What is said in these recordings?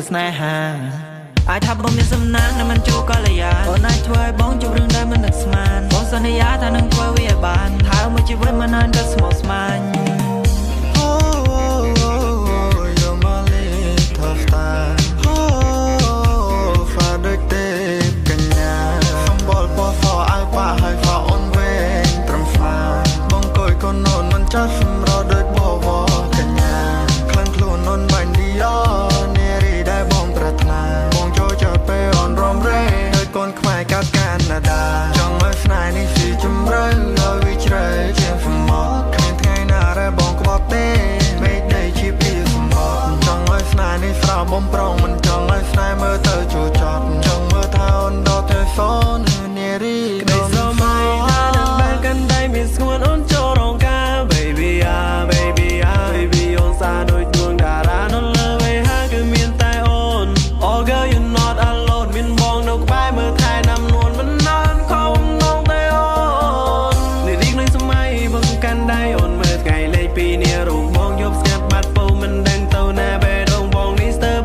ស្នេហាអាចថាបងមានសំណាងណាស់មិនជួកល្យាអូនអាចធ្វើឲ្យបងជួបរឿងដែលមិននឹកស្មានបងសន្យាថានឹងធ្វើវាឲ្យបានថាមួយជីវិតមិនអាចក៏ស្មុគស្មាញបំប្រងមិនចង់ឲ្យស្នេហ៍មើលទៅជួចចត់ចង់មើលថាអូនដកទៅសននារីក្តីសម័យថានឹងបានកាន់ដៃមានស្ងួនអូនចូលរងការ baby baby baby អូនសាដូចដួងតារានៅលើវេហាគឺមានតែអូន all girl you not alone មានបងនៅក្បែរមើលថែនាំនួនមិននន់ខំនងតែអូននារីក្នុងសម័យបងកាន់ដៃអូនមើលថ្ងៃលេខ2នេះរូបបងយប់ស្ងាត់បាត់ពូមិនដឹងទៅណាបែរងបងនេះស្ទើរ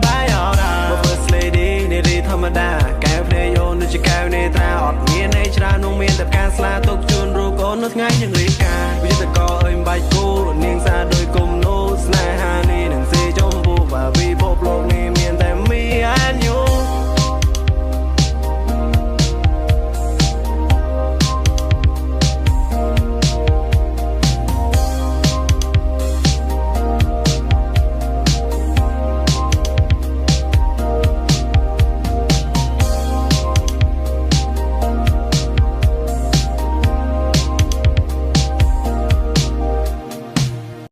កែវភ្នែកអូនដូចជាកែវនេត្រាអត់មានអីច្រើននោះមានតែផ្កាស្លាទុកជូនរូបអូននៅថ្ងៃយ៉ាងរៀបការវិចិត្រក